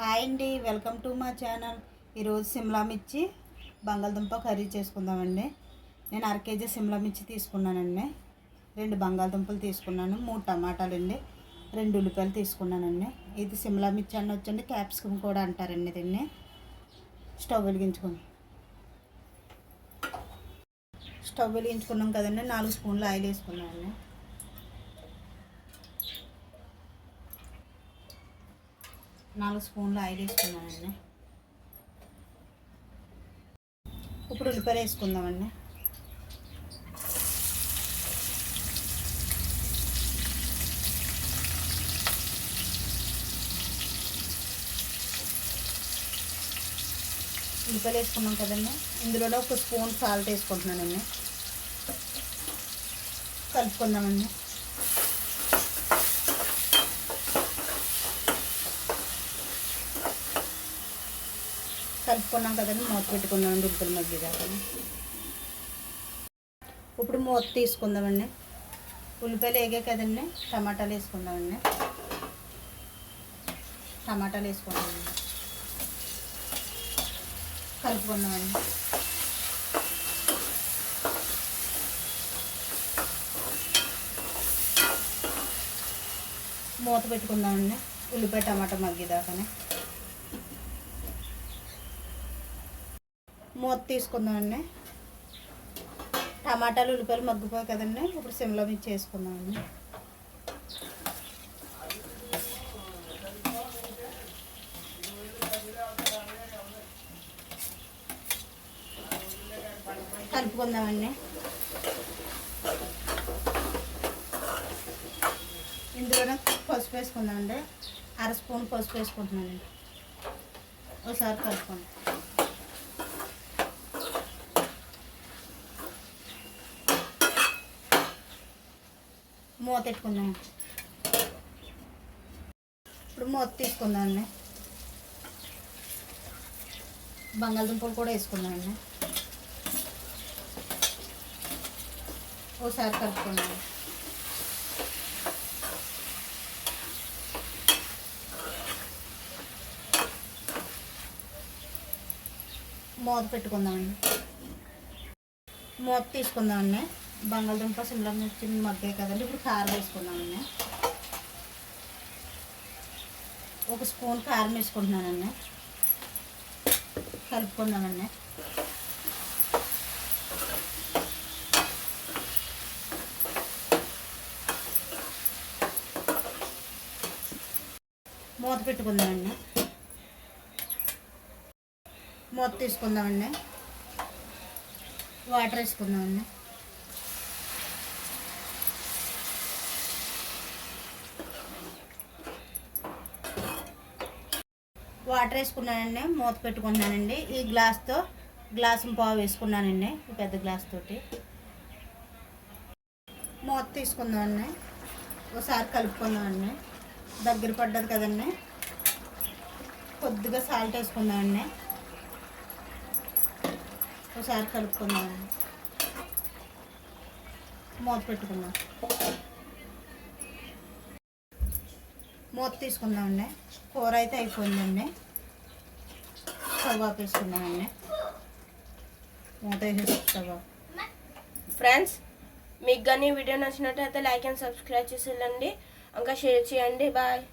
Hi అండి, welcome to మా channel. ఈరోజు సిమ్లా మిర్చి బంగాళదుంప కర్రీ చేసుకుందామండి. నేను 1/2 కేజీ సిమ్లా మిర్చి తీసుకున్నానండి, 2 బంగాళదుంపలు తీసుకున్నాను, 3 టమాటాలు అండి, 2 ఉల్లిపాయలు తీసుకున్నానండి. ఇది సిమ్లా మిర్చి అని వచ్చండి, క్యాప్సికమ్ కూడా అంటారండి దీన్ని. స్టవ్ వెలిగించుకున్నాం కదండి. 4 స్పూన్లు ఆయిల్ వేసుకున్నామండి. వేసుకున్నానండి. ఇప్పుడు ఉల్లిపాయలు వేసుకుందామండి. ఉల్లిపాయలు వేసుకున్నాం కదండి. ఇందులోనే 1 స్పూన్ సాల్ట్ వేసుకుంటున్నానండి. కలుపుకుందామండి. కలుపుకున్నాం కదండి, మూత పెట్టుకుందామండి ఉల్లిపాయలు మగ్గిదాకా. ఇప్పుడు మూత తీసుకుందామండి. ఉల్లిపాయలు వేగాయి కదండి, టమాటాలు వేసుకుందామండి. కలుపుకుందామండి. మూత పెట్టుకుందామండి ఉల్లిపాయ టమాటా మగ్గిదాకానే. మూత తీసుకుందామండి. టమాటాలు ఉల్లిపాయలు మగ్గిపోయి కదండి. ఇప్పుడు సిమ్లో మిర్చి వేసుకుందామండి. కలుపుకుందామండి. ఇందులోనే పసుపు వేసుకుందామండి. 1/2 స్పూన్ పసుపు వేసుకుంటున్నానండి. ఒకసారి కలుపుకోండి. మూత పెట్టుకుందాం. ఇప్పుడు మూత తీసుకుందామండి. బంగాళదుంపలు కూడా వేసుకుందామండి. ఒకసారి కలుపుకుందాం. మూత పెట్టుకుందామండి. మూత తీసుకుందామండి. బంగాళదుంప సిమ్లా మిర్చి మగ్గాయి కదండి. ఇప్పుడు కారం వేసుకుందామండి. 1 స్పూన్ కారం వేసుకుంటున్నానండి. కలుపుకుందామండి. మూత పెట్టుకుందామండి. మూత తీసుకుందామండి. వాటర్ వేసుకుందామండి. వాటర్ వేసుకున్నానండి. మూత పెట్టుకున్నానండి. ఈ గ్లాసు పావు వేసుకున్నానండి, ఈ పెద్ద గ్లాస్ తోటి. మూత తీసుకుందామండి. ఒకసారి కలుపుకుందామండి. దగ్గర పడ్డది కదండి. కొద్దిగా సాల్ట్ వేసుకుందామండి. ఒకసారి కలుపుకుందామండి. మూత పెట్టుకుందాం. మూత తీసుకుందామండి. కూర అయితే అయిపోయిందండి. స్టవ్ ఆపేసుకుందామండి. మూత వేసేసి స్టవ్ ఆఫ్. ఫ్రెండ్స్, మీకు కానీ వీడియో నచ్చినట్టయితే లైక్ అండ్ సబ్స్క్రైబ్ చేసి వెళ్ళండి, ఇంకా షేర్ చేయండి. బాయ్.